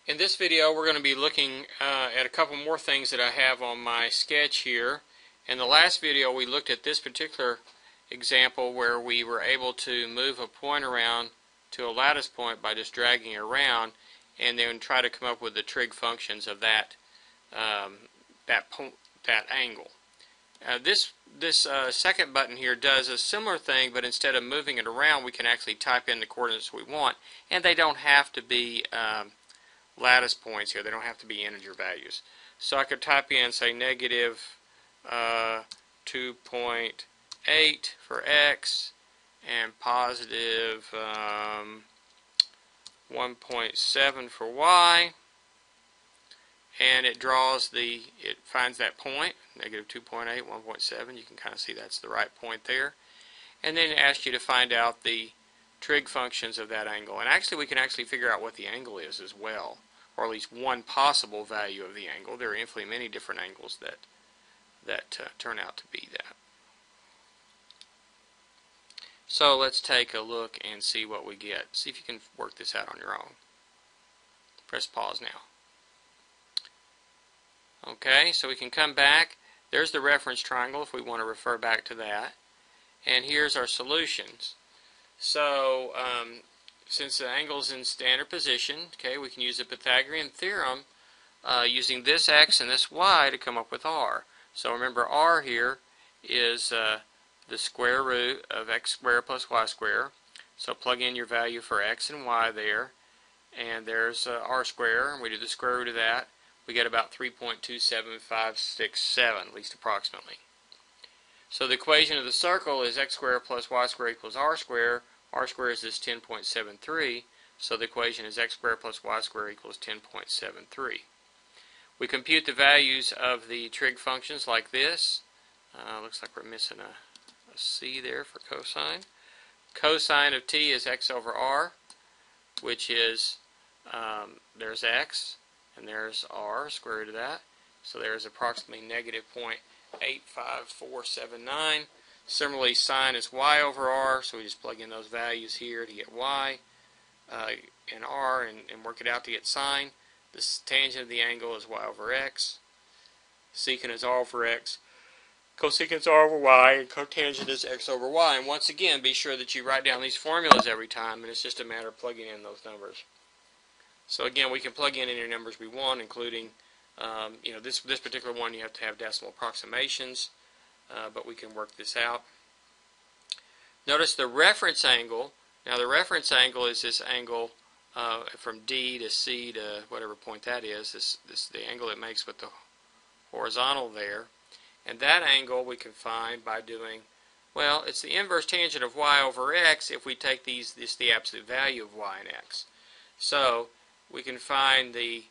In this video we're going to be looking at a couple more things that I have on my sketch here. In the last video we looked at this particular example where we were able to move a point around to a lattice point by just dragging it around and then try to come up with the trig functions of that angle. This second button here does a similar thing, but instead of moving it around we can actually type in the coordinates we want, and they don't have to be lattice points here. They don't have to be integer values. So I could type in, say, negative 2.8 for x and positive 1.7 for y, and it finds that point, negative 2.8, 1.7. You can kind of see that's the right point there, and then it asks you to find out the trig functions of that angle. And actually we can figure out what the angle is as well, or at least one possible value of the angle. There are infinitely many different angles that turn out to be that. So let's take a look and see what we get. See if you can work this out on your own. Press pause now. Okay, so we can come back. There's the reference triangle if we want to refer back to that. And here's our solutions. So since the angle's in standard position, okay, we can use the Pythagorean Theorem using this x and this y to come up with r. So remember, r here is the square root of x squared plus y squared. So plug in your value for x and y there, and there's r squared, and we do the square root of that. We get about 3.27567, at least approximately. So the equation of the circle is x squared plus y squared equals r squared. R squared is this 10.73, so the equation is x squared plus y squared equals 10.73. We compute the values of the trig functions like this. Looks like we're missing a c there for cosine. Cosine of t is x over r, which is, there's x, and there's r, square root of that. So there's approximately negative 0.85479. Similarly, sine is y over r, so we just plug in those values here to get y and r and work it out to get sine. The tangent of the angle is y over x. Secant is r over x. Cosecant is r over y, and cotangent is x over y. And once again, be sure that you write down these formulas every time, and it's just a matter of plugging in those numbers. So again, we can plug in any numbers we want, including, this particular one you have to have decimal approximations, but we can work this out. Notice the reference angle. Now the reference angle is this angle from D to C to whatever point that is. This the angle it makes with the horizontal there. And that angle we can find by doing, well, it's the inverse tangent of y over x if we take the absolute value of y and x. So we can find the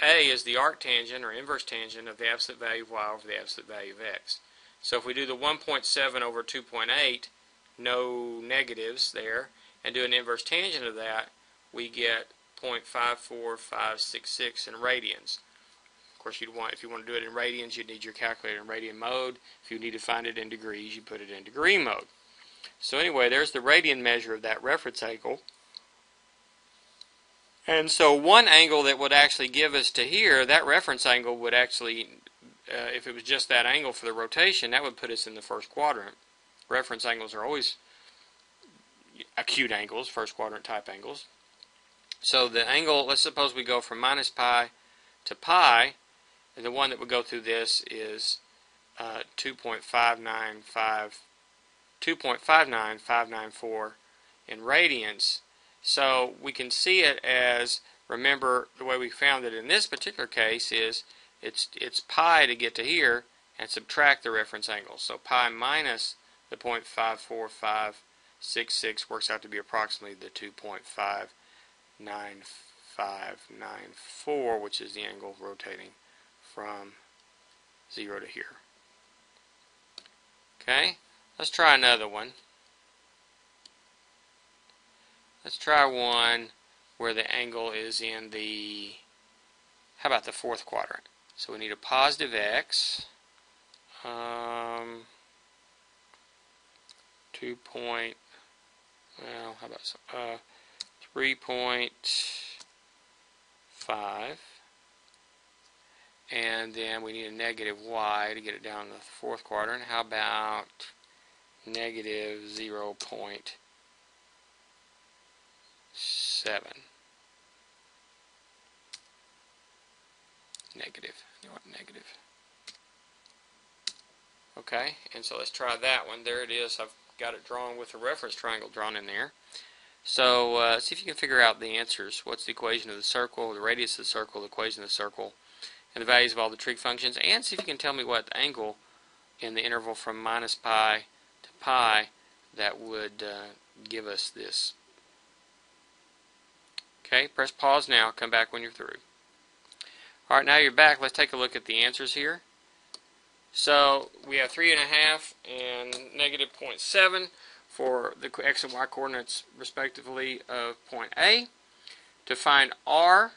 A is the arctangent or inverse tangent of the absolute value of y over the absolute value of x. So if we do the 1.7 over 2.8, no negatives there, and do an inverse tangent of that, we get 0.54566 in radians. Of course, if you want to do it in radians, you'd need your calculator in radian mode. If you need to find it in degrees, you put it in degree mode. So anyway, there's the radian measure of that reference angle. And so one angle that would actually give us to here, that reference angle would actually, if it was just that angle for the rotation, that would put us in the first quadrant. Reference angles are always acute angles, first quadrant type angles. So the angle, let's suppose we go from minus pi to pi, and the one that would go through this is 2.59594 in radians. So we can see it as, remember, the way we found it in this particular case is it's pi to get to here and subtract the reference angle. So pi minus the 0.54566 works out to be approximately the 2.59594, which is the angle rotating from 0 to here. Okay, let's try another one. Let's try one where the angle is in the, how about the fourth quadrant? So we need a positive x, 3.5 5. And then we need a negative y to get it down to the fourth quadrant. How about negative 0.7? Negative. You want negative. Okay, and so let's try that one. There it is. I've got it drawn with a reference triangle drawn in there. So see if you can figure out the answers. What's the equation of the circle, the radius of the circle, the equation of the circle, and the values of all the trig functions, and see if you can tell me what angle in the interval from minus pi to pi that would give us this. Okay, press pause now. Come back when you're through. Alright, now you're back. Let's take a look at the answers here. So we have 3.5 and negative 0.7 for the x and y coordinates respectively of point A. To find r,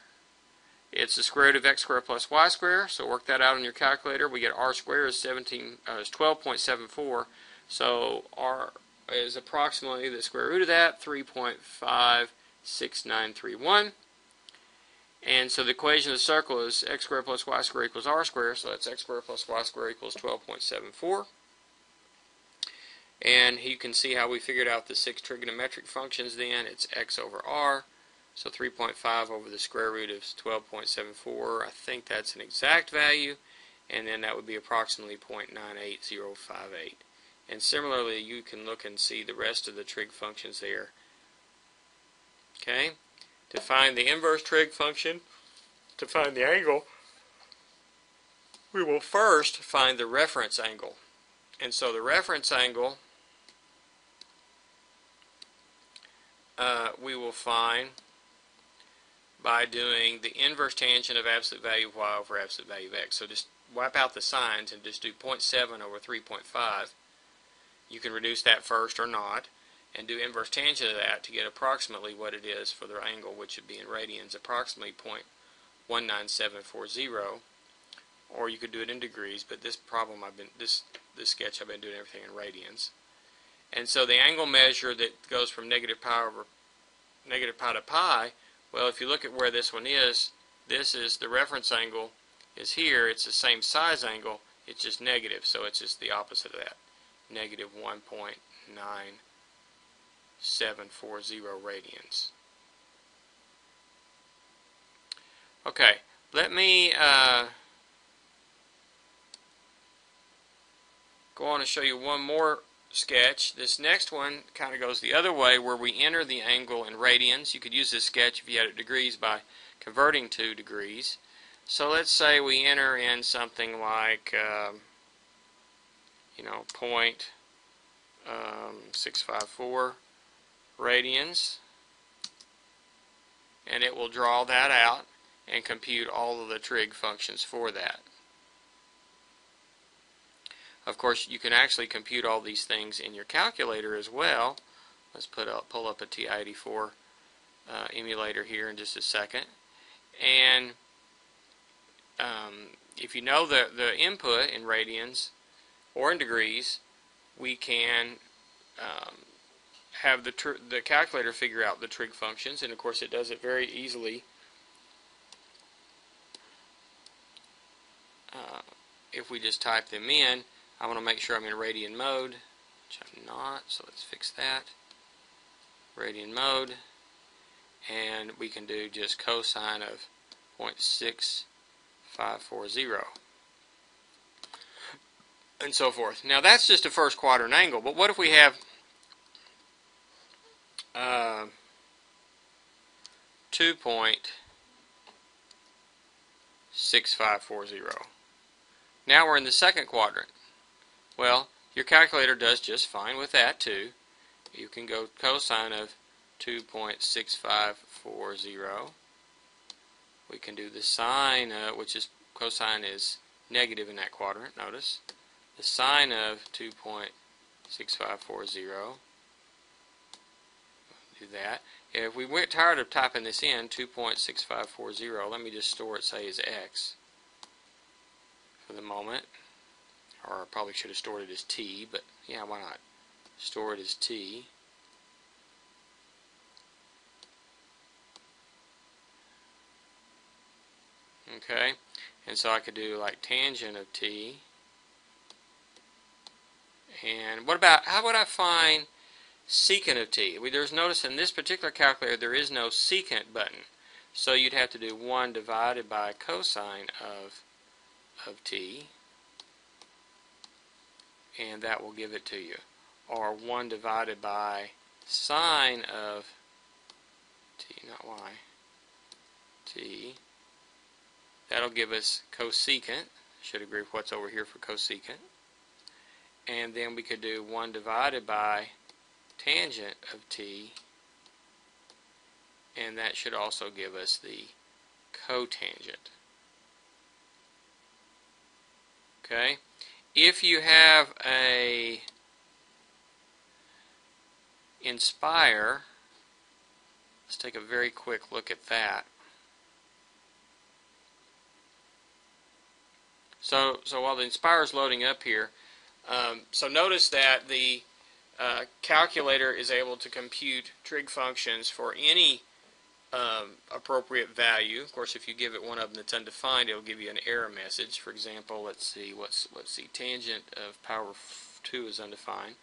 it's the square root of x squared plus y squared. So work that out on your calculator. We get r squared is 12.74. So r is approximately the square root of that, 3.56931. And so the equation of the circle is x squared plus y squared equals r squared. So that's x squared plus y squared equals 12.74. And you can see how we figured out the 6 trigonometric functions then. It's x over r. So 3.5 over the square root of 12.74. I think that's an exact value. And then that would be approximately 0.98058. And similarly, you can look and see the rest of the trig functions there. Okay? To find the inverse trig function, to find the angle, we will first find the reference angle. And so the reference angle we will find by doing the inverse tangent of absolute value of y over absolute value of x. So just wipe out the signs and just do 0.7 over 3.5. You can reduce that first or not, and do inverse tangent of that to get approximately what it is for the angle, which would be in radians, approximately 0.19740. Or you could do it in degrees, but this problem this sketch I've been doing everything in radians. And so the angle measure that goes from negative pi to pi, well, if you look at where this one is, this is the reference angle is here. It's the same size angle, it's just negative, so it's just the opposite of that, negative 1.9740 radians. Okay, let me go on and show you one more sketch. This next one kind of goes the other way, where we enter the angle in radians. You could use this sketch if you had it degrees by converting to degrees. So let's say we enter in something like 0.654 radians, and it will draw that out and compute all of the trig functions for that. Of course, you can actually compute all these things in your calculator as well. Let's pull up a TI-84 emulator here in just a second. And if you know the input in radians or in degrees, we can have the calculator figure out the trig functions, and of course it does it very easily. If we just type them in, I want to make sure I'm in radian mode, which I'm not, so let's fix that. Radian mode, and we can do just cosine of 0.6540 and so forth. Now that's just a first quadrant angle, but what if we have 2.6540? Now we're in the second quadrant. Well, your calculator does just fine with that too. You can go cosine of 2.6540. We can do the sine, which is cosine is negative in that quadrant, notice. The sine of 2.6540. Do that. If we went tired of typing this in, 2.6540, let me just store it, say, as x for the moment. Or I probably should have stored it as t, but yeah, why not? Store it as t. Okay, and so I could do like tangent of t. And what about, how would I find secant of t? There's, notice in this particular calculator there is no secant button. So you'd have to do 1 divided by cosine of t, and that will give it to you. Or 1 divided by sine of t, not y, t. That'll give us cosecant. Should agree with what's over here for cosecant. And then we could do 1 divided by tangent of t, and that should also give us the cotangent. Okay? If you have a nspire, let's take a very quick look at that. So while the nspire is loading up here, so notice that the calculator is able to compute trig functions for any appropriate value. Of course, if you give it one of them that's undefined, it'll give you an error message. For example, let's see, tangent of power 2 is undefined.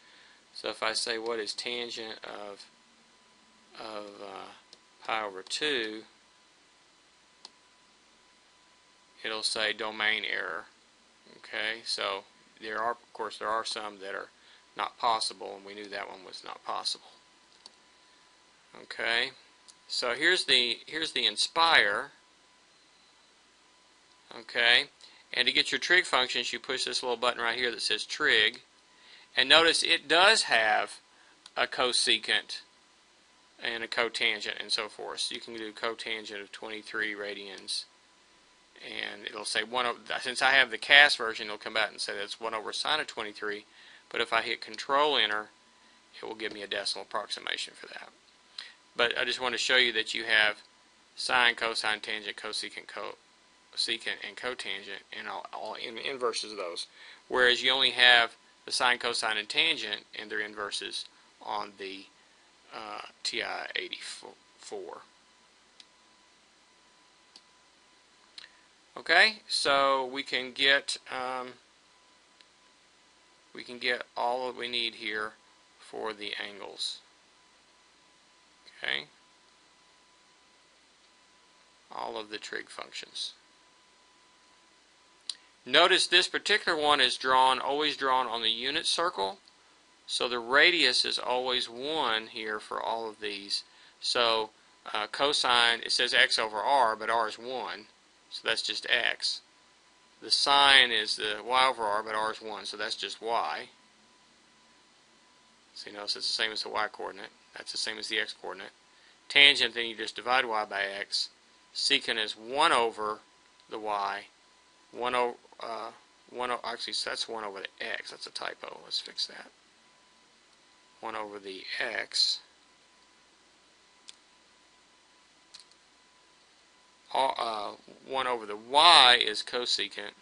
So if I say what is tangent of pi over 2, it'll say domain error. Okay, so there are, of course, there are some that are not possible, and we knew that one was not possible. Okay, so here's the nspire. Okay, and to get your trig functions, you push this little button right here that says trig, and notice it does have a cosecant and a cotangent and so forth. So you can do cotangent of 23 radians, and it'll say 1 over, since I have the cast version, it'll come out and say that's 1 over sine of 23, but if I hit Control Enter, it will give me a decimal approximation for that. But I just want to show you that you have sine, cosine, tangent, cosecant, secant, and cotangent, and all inverses of those, whereas you only have the sine, cosine, and tangent and their inverses on the TI-84. Okay, so we can get all that we need here for the angles. Okay, all of the trig functions. Notice this particular one is always drawn on the unit circle, so the radius is always 1 here for all of these. So cosine, it says x over r, but r is 1. So that's just x. The sine is the y over r, but r is 1, so that's just y. So you notice it's the same as the y coordinate. That's the same as the x coordinate. Tangent, then you just divide y by x. Secant is 1 over the y. Actually, so that's 1 over the x. That's a typo. Let's fix that. 1 over the x. 1 over the y is cosecant,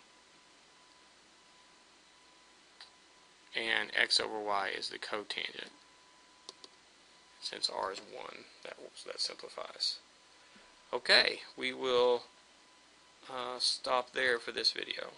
and x over y is the cotangent. Since r is 1, that simplifies. Okay, we will stop there for this video.